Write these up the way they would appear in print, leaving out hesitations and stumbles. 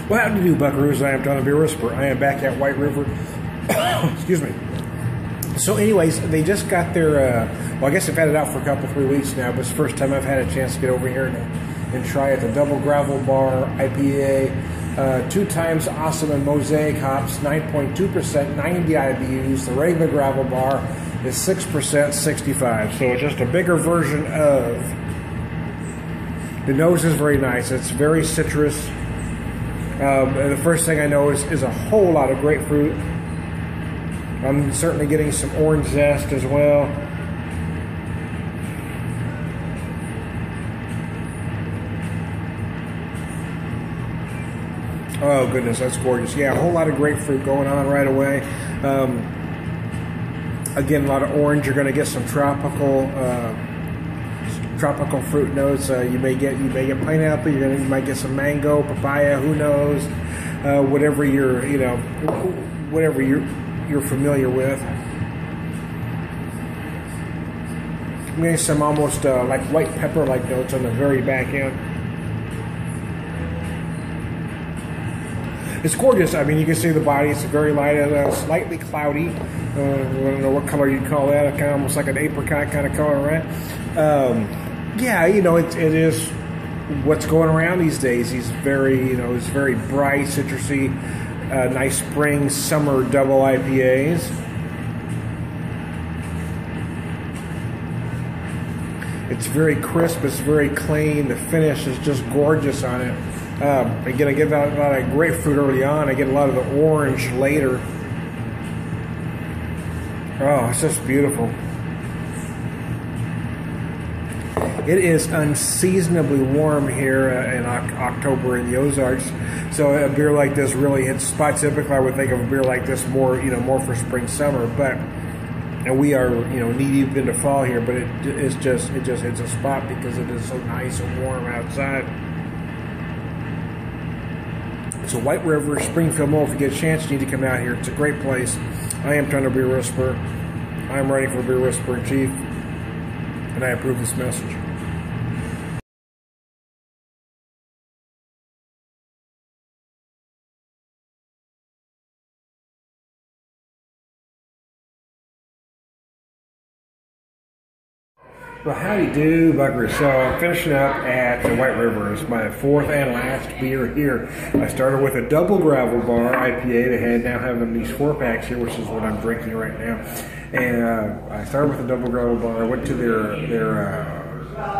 Well, how do you do, buckaroos? I am John the Beer Whisperer. I am back at White River. Excuse me. So anyways, they just got their, well, I guess they've had it out for a couple, 3 weeks now, but it's the first time I've had a chance to get over here and try it. The Double Gravel Bar IPA, 2 times awesome and mosaic hops, 9.2%, 90 IBUs. The regular gravel bar is 6%, 65. So it's just a bigger version of. The nose is very nice. It's very citrus. And the first thing I notice is a whole lot of grapefruit. I'm certainly getting some orange zest as well. Oh goodness, that's gorgeous. Yeah, a whole lot of grapefruit going on right away. Again, a lot of orange. You're going to get some tropical fruit notes. You may get pineapple. You might get some mango, papaya. Who knows? Whatever you're familiar with. I'm getting some almost like white pepper-like notes on the very back end. It's gorgeous. I mean, you can see the body. It's very light and slightly cloudy. I don't know what color you'd call that. Kind of almost like an apricot kind of color, right? Yeah, you know, it is what's going around these days. He's very, it's very bright, citrusy, nice spring, summer double IPAs. It's very crisp. It's very clean. The finish is just gorgeous on it. Again, I get a lot of grapefruit early on. I get a lot of the orange later. Oh, it's just beautiful. It is unseasonably warm here in October in the Ozarks, so a beer like this really hits spot. Typically, I would think of a beer like this more, more for spring, summer, but and we are, knee deep into fall here. But it just hits a spot because it is so nice and warm outside. So White River, Springfield Mall, if you get a chance, you need to come out here. It's a great place. I am John the Beer Whisperer. I am writing for Beer Whisperer in Chief, and I approve this message. Well, howdy do, buggers. So I'm finishing up at the White River. It's my 4th and last beer here. I started with a Double Gravel Bar IPA. They now have these 4-packs here, which is what I'm drinking right now. And I started with a Double Gravel Bar. I went to their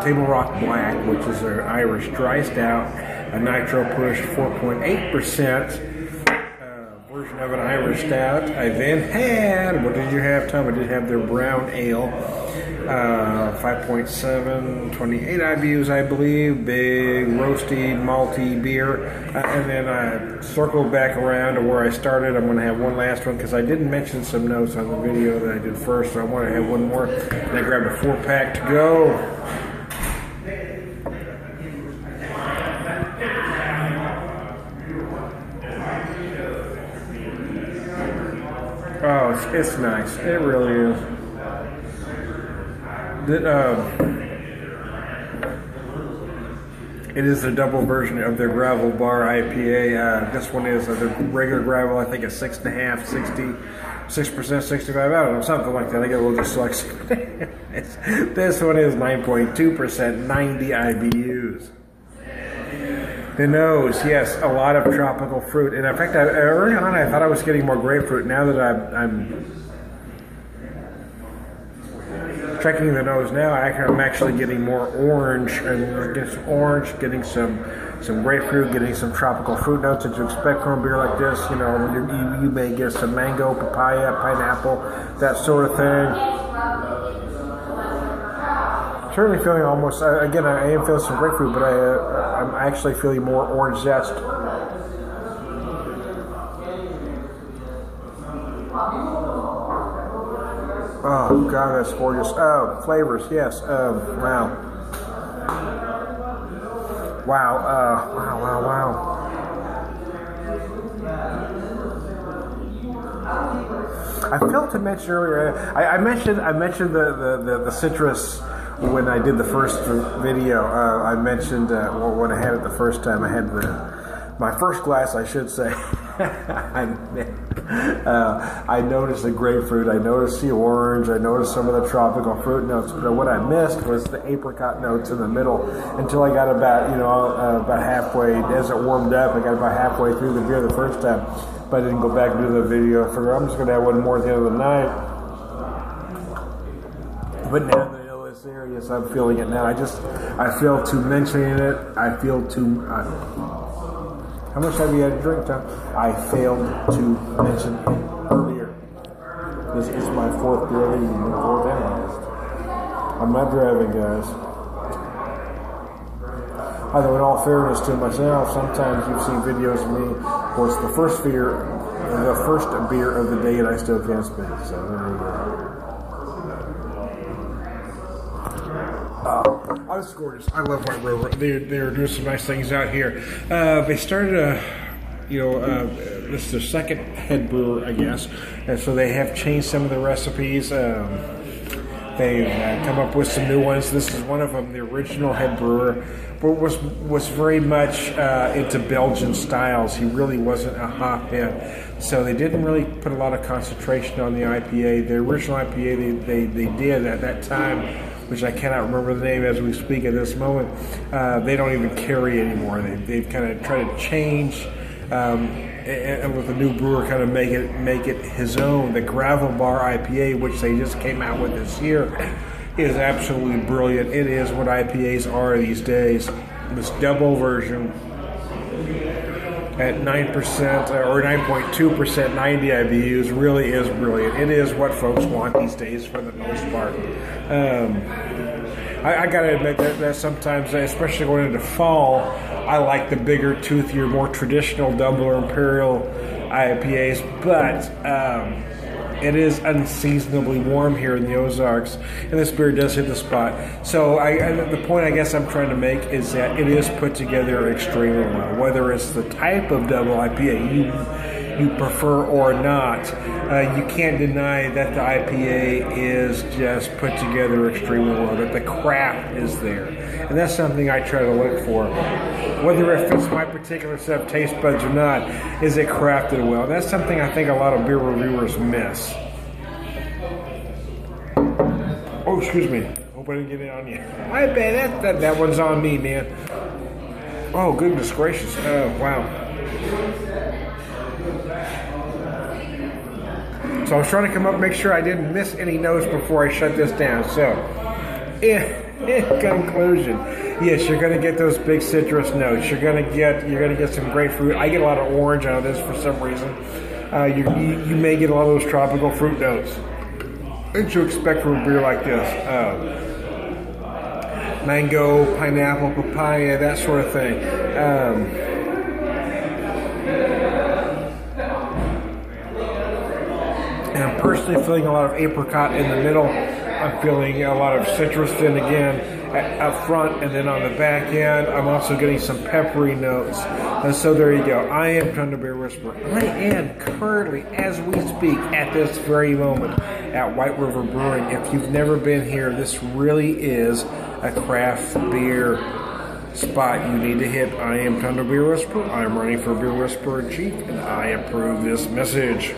Table Rock Black, which is their Irish dry stout, a nitro push 4.8%. Version of an Irish stout. I then had, what did you have, Tom? I did have their brown ale, 5.7, 28 IBUs, I believe, big, roasty, malty beer, and then I circled back around to where I started. I'm going to have one last one because I didn't mention some notes on the video that I did first, so I want to have one more, and I grabbed a 4-pack to go. Oh, it's nice. It really is. It is the double version of their Gravel Bar IPA. This one is the regular gravel. I think it's 6.5, 6%, 65. I don't know, something like that. I get a little dyslexic. This one is 9.2%, 90 IBUs. The nose, yes, a lot of tropical fruit. And in fact, early on I thought I was getting more grapefruit. Now that I'm checking the nose now, I'm actually getting more orange. And getting some orange, getting some grapefruit, getting some tropical fruit notes that you expect from a beer like this. You may get some mango, papaya, pineapple, that sort of thing. Certainly feeling almost, again, I am feeling some grapefruit, but I'm actually feeling more orange zest. Oh, God, that's gorgeous. Oh, flavors, yes. Wow. Wow, wow. I failed to mention earlier, I mentioned the citrus when I did the first video. I mentioned what I had it the first time. I had my first glass, I should say, I noticed the grapefruit, I noticed the orange, I noticed some of the tropical fruit notes, but what I missed was the apricot notes in the middle until I got about, about halfway, as it warmed up, I got about halfway through the beer the first time, but I didn't go back and do the video. I figured I'm just going to have one more at the end of the night. But now that I know it's there, yes, I'm feeling it now. I feel to mentioning it, I feel to... how much have you had to drink, Tom? I failed to mention it earlier. This is my fourth beer of the evening, fourth and last. I'm not driving, guys. Although, in all fairness to myself, sometimes you've seen videos of me where it's the first beer of the day, and I still can't speak. So there you go. Oh, it's gorgeous. I love White River. They're doing some nice things out here. They started this is their second head brewer, I guess, and so they have changed some of the recipes. They've come up with some new ones. This is one of them. The original head brewer was very much into Belgian styles. He really wasn't a hophead, so they didn't really put a lot of concentration on the IPA. The original IPA they did at that time, which I cannot remember the name as we speak at this moment, they don't even carry anymore. They've kind of tried to change, and with the new brewer, kind of make it his own. The Gravel Bar IPA, which they just came out with this year, is absolutely brilliant. It is what IPAs are these days. This double version at 9% or 9.2%, 90 IBUs really is brilliant. It is what folks want these days for the most part. I gotta admit that sometimes, especially going into fall, I like the bigger, toothier, more traditional double or imperial IPAs, but it is unseasonably warm here in the Ozarks, and this beer does hit the spot. So the point I guess I'm trying to make is that it is put together extremely well, whether it's the type of double IPA you prefer or not. You can't deny that the IPA is just put together extremely well, that the craft is there. And that's something I try to look for. Whether it fits my particular set of taste buds or not, is it crafted well? That's something I think a lot of beer reviewers miss. Oh, excuse me. Hope I didn't get it on you. I bet that one's on me, man. Oh, goodness gracious. Oh, wow. So I was trying to come up, make sure I didn't miss any notes before I shut this down. So, in conclusion, yes, you're going to get those big citrus notes. You're going to get some grapefruit. I get a lot of orange out of this for some reason. You may get a lot of those tropical fruit notes that you expect from a beer like this. Mango, pineapple, papaya, that sort of thing. And I'm personally feeling a lot of apricot in the middle. I'm feeling a lot of citrus then again up front, and then on the back end, I'm also getting some peppery notes. And so there you go. I am Thunder Beer Whisperer. I am currently, as we speak, at this very moment, at White River Brewing. If you've never been here, this really is a craft beer spot you need to hit. I am Thunder Beer Whisperer. I am running for Beer Whisperer Chief, and I approve this message.